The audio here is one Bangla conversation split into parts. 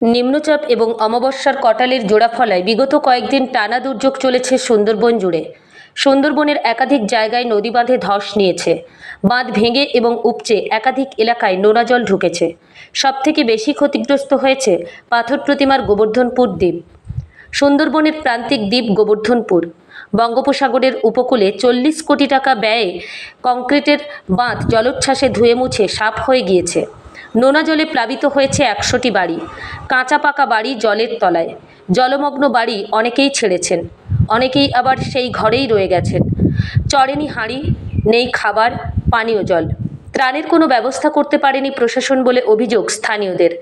নিম্নচাপ এবং অমাবস্যার কটালের জোড়াফলায় বিগত কয়েকদিন টানা দুর্যোগ চলেছে সুন্দরবন জুড়ে। সুন্দরবনের একাধিক জায়গায় নদী বাঁধে ধস নিয়েছে। বাঁধ ভেঙে এবং উপচে একাধিক এলাকায় নোনা জল ঢুকেছে। সবথেকে বেশি ক্ষতিগ্রস্ত হয়েছে পাথর প্রতিমার গোবর্ধনপুর দ্বীপ। সুন্দরবনের প্রান্তিক দ্বীপ গোবর্ধনপুর বঙ্গোপসাগরের উপকূলে 40 কোটি টাকা ব্যয়ে কংক্রিটের বাঁধ জলোচ্ছ্বাসে ধুয়ে মুছে সাফ হয়ে গিয়েছে। নোনা জলে প্লাবিত হয়েছে 100টি বাড়ি। কাঁচা পাকা বাড়ি জলের তলায়। জলমগ্ন বাড়ি অনেকেই ছেড়েছেন, অনেকেই আবার সেই ঘরেই রয়ে গেছেন। চড়েনি হাঁড়ি, নেই খাবার, পানীয় জল। ত্রাণের কোনো ব্যবস্থা করতে পারেনি প্রশাসন বলে অভিযোগ স্থানীয়দের।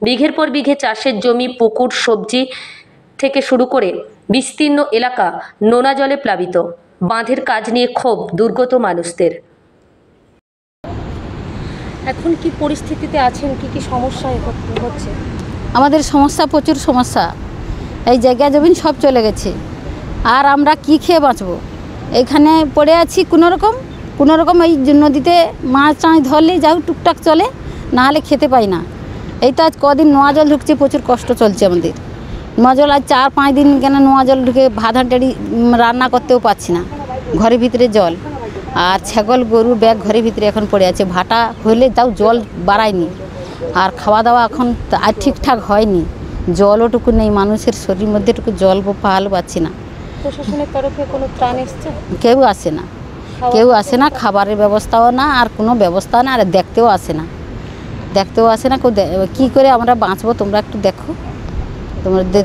বিঘের পর বিঘে চাষের জমি, পুকুর, সবজি থেকে শুরু করে বিস্তীর্ণ এলাকা নোনা জলে প্লাবিত। বাঁধের কাজ নিয়ে ক্ষোভ দুর্গত মানুষদের। এখন কি পরিস্থিতিতে আছেন, কি সমস্যা হচ্ছে? আমাদের সমস্যা, প্রচুর সমস্যা। এই জায়গা জমিন সব চলে গেছে, আর আমরা কি খেয়ে বাঁচবো? এখানে পড়ে আছি কোনো রকম এই নদীতে মাছ টাছ ধরলেই যাও টুকটাক চলে, না হলে খেতে পাই না। এই তো আজ কদিন নোয়া জল ঢুকছে, প্রচুর কষ্ট চলছে আমাদের। নোয়া জল আজ 4-5 দিন কেন নোয়া জল ঢুকে ভাত হাঁটাড়ি রান্না করতেও পারছি না, ঘরের ভিতরে জল। আর ছাগল গরু ব্যাগ ঘরের ভিতরে এখন পড়ে আছে। ভাটা হলে তাও জল বাড়ায়নি, আর খাওয়া দাওয়া এখন আর ঠিকঠাক হয়নি। জলওটুকু নেই, মানুষের শরীর মধ্যে টুকু জল ভালো পাচ্ছি না। প্রশাসনের তরফে কোনো ত্রাণ এসছে? কেউ আসে না, খাবারের ব্যবস্থাও না, আর কোনো ব্যবস্থা না, আর দেখতেও আসে না কেউ। কী করে আমরা বাঁচবো তোমরা একটু দেখো।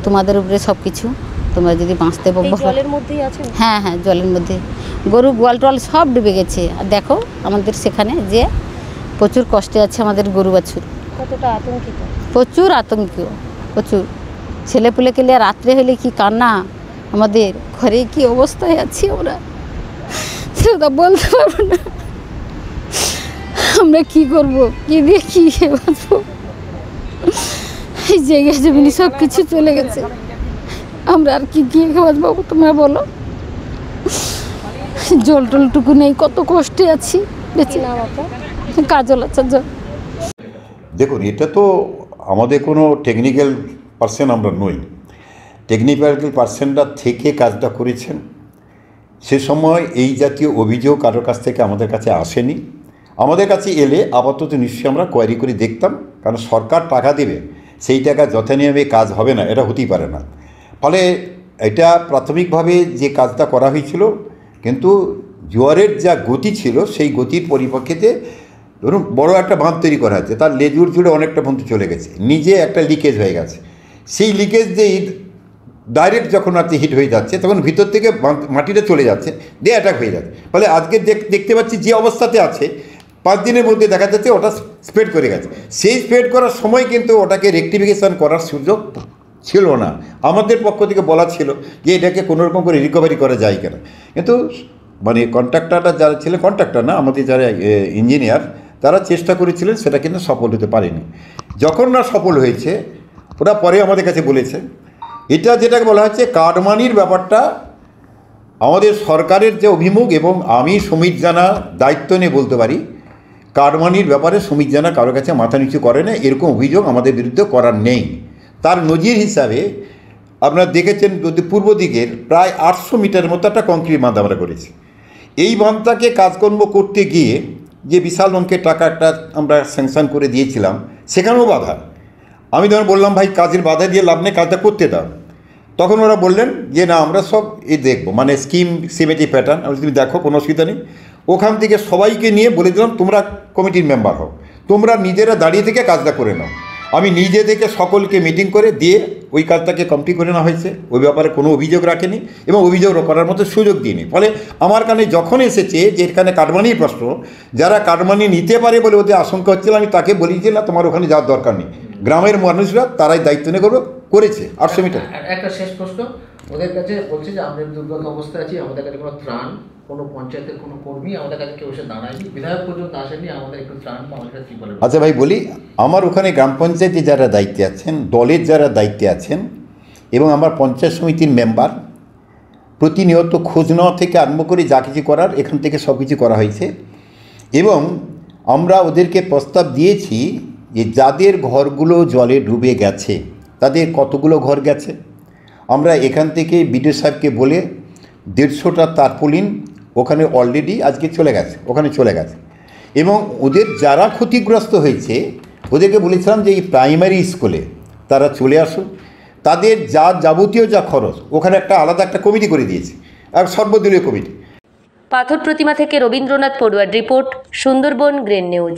তোমাদের উপরে সব কিছু, তোমরা যদি বাঁচতে জলের মধ্যেই আছেন? হ্যাঁ, জলের মধ্যে গরু গোয়াল টোয়াল সব ডুবে গেছে। আর দেখো আমাদের সেখানে যে প্রচুর কষ্টে আছে আমাদের গরু বাছুর। কতটা আতঙ্কিত? প্রচুর ছেলেপুলে কেলে রাত্রে হলে কি কান্না, আমাদের ঘরে কি অবস্থায় আছি আমরা সেটা বলতে পারবো না। আমরা কি করবো, কি দিয়ে কি বাঁচবো? এই জায়গা জমিনি সব কিছু চলে গেছে, আমরা আর কি দিয়ে বাঁচবো তোমরা বলো? জল টলটুকু নেই, কত কষ্টে আছি বেঁচে। কাজল আচার্য। দেখুন, এটা তো আমাদের কোনো টেকনিক্যাল পার্সন আমরা নই। টেকনিক্যাল পার্সনরা থেকে কাজটা করেছেন। সে সময় এই জাতীয় অভিযোগ কারোর কাছ থেকে আমাদের কাছে আসেনি। আমাদের কাছে এলে আপাতত নিশ্চয়ই আমরা কোয়ারি করে দেখতাম, কারণ সরকার টাকা দেবে, সেই টাকা যথানিয়মে কাজ হবে না, এটা হতেই পারে না। ফলে এটা প্রাথমিকভাবে যে কাজটা করা হয়েছিল, কিন্তু জোয়ারের যা গতি ছিল সেই গতির পরিপ্রেক্ষিতে ধরুন বড় একটা বাঁধ তৈরি করা হচ্ছে, তার লেজুর জুড়ে অনেকটা পর্যন্ত চলে গেছে, নিজে একটা লিকেজ হয়ে গেছে। সেই লিকেজ দিয়ে ডাইরেক্ট যখন আর হিট হয়ে যাচ্ছে, তখন ভিতর থেকে মাটিটা চলে যাচ্ছে, দিয়ে অ্যাটাক হয়ে যাচ্ছে। ফলে আজকে দেখতে পাচ্ছি যে অবস্থাতে আছে, 5 দিনের মধ্যে দেখা যাচ্ছে ওটা স্প্রেড করে গেছে। সেই স্প্রেড করার সময় কিন্তু ওটাকে রেকটিফিকেশান করার সুযোগ ছিল না। আমাদের পক্ষ থেকে বলা ছিল যে এটাকে কোনোরকম করে রিকভারি করা যায় কিনা, কিন্তু মানে কন্ট্রাক্টররা যারা ছিলেন, কন্ট্রাক্টর না, আমাদের যারা ইঞ্জিনিয়ার, তারা চেষ্টা করেছিলেন, সেটা কিন্তু সফল হতে পারেনি। যখন না সফল হয়েছে, ওরা পরে আমাদের কাছে বলেছে, এটা যেটাকে বলা হচ্ছে কাটমানির ব্যাপারটা আমাদের সরকারের যে অভিমুখ, এবং আমি সুমিত জানা দায়িত্ব নিয়ে বলতে পারি, কাটমানির ব্যাপারে সুমিত জানা কারোর কাছে মাথা নিচু করে না, এরকম অভিযোগ আমাদের বিরুদ্ধে করার নেই। তার নজির হিসাবে আপনারা দেখেছেন, যদি পূর্ব দিকের প্রায় 800 মিটারের মতো একটা কংক্রিট বাঁধ আমরা করেছি। এই বাঁধটাকে কাজকর্ম করতে গিয়ে যে বিশাল অঙ্কের টাকা একটা আমরা স্যাংশন করে দিয়েছিলাম, সেখানেও বাধা। আমি তখন বললাম, ভাই কাজের বাধা দিয়ে লাভ নেই, কাজটা করতে দাও। তখন ওরা বললেন যে না, আমরা সব দেখবো, মানে স্কিম সিমেট্রি প্যাটার্ন, তুমি দেখো, কোনো অসুবিধা নেই। ওখান থেকে সবাইকে নিয়ে বলে দিলাম, তোমরা কমিটির মেম্বার হও, তোমরা নিজেরা দাঁড়িয়ে থেকে কাজটা করে নাও। আমি নিজে থেকে সকলকে মিটিং করে দিয়ে ওই কাজটাকে কমপ্লিট করে নেওয়া হয়েছে। ওই ব্যাপারে কোনো অভিযোগ রাখেনি এবং অভিযোগ করার মতো সুযোগ দিইনি। ফলে আমার কানে যখন এসেছে যে এখানে কাটমানির প্রশ্ন, যারা কাটমানি নিতে পারে বলে ওদের আশঙ্কা হচ্ছিল, আমি তাকে বলেছিলাম তোমার ওখানে যাওয়ার দরকার নেই, গ্রামের মানুষরা তারাই দায়িত্ব নিয়ে করেছে। 800 মিটার। একটা শেষ প্রশ্ন, ওদের কাছে বলছে যে আমরা দুর্গত অবস্থায় আছি, আমাদের কাছে কোনো ত্রাণ, কোনো পঞ্চায়েতের কোনো কর্মী আমাদের কাছে কেউ এসে দাঁড়ায়নি, বিধায়ক পর্যন্ত আসেনি, আমাদের একটু ত্রাণ আমাদের কাছে কী বলে? আচ্ছা ভাই বলি, আমার ওখানে গ্রাম পঞ্চায়েতে যারা দায়িত্বে আছেন, দলের যারা দায়িত্বে আছেন, এবং আমার পঞ্চায়েত সমিতির মেম্বার, প্রতিনিয়ত খোঁজ নেওয়া থেকে আরম্ভ করে যা কিছু করার এখান থেকে সব কিছু করা হয়েছে। এবং আমরা ওদেরকে প্রস্তাব দিয়েছি যে যাদের ঘরগুলো জলে ডুবে গেছে, তাদের কতগুলো ঘর গেছে। আমরা এখান থেকে বিডিও সাহেবকে বলে 150টা তারপলিন ওখানে অলরেডি আজকে ওখানে চলে গেছে এবং ওদের যারা ক্ষতিগ্রস্ত হয়েছে ওদেরকে বলেছিলাম যে এই প্রাইমারি স্কুলে তারা চলে আসুন, তাদের যাবতীয় যা খরচ ওখানে আলাদা একটা কমিটি করে দিয়েছে, আর সর্বদলীয় কমিটি। পাথর প্রতিমা থেকে রবীন্দ্রনাথ পড়ুয়ার রিপোর্ট, সুন্দরবন গ্রিন নিউজ।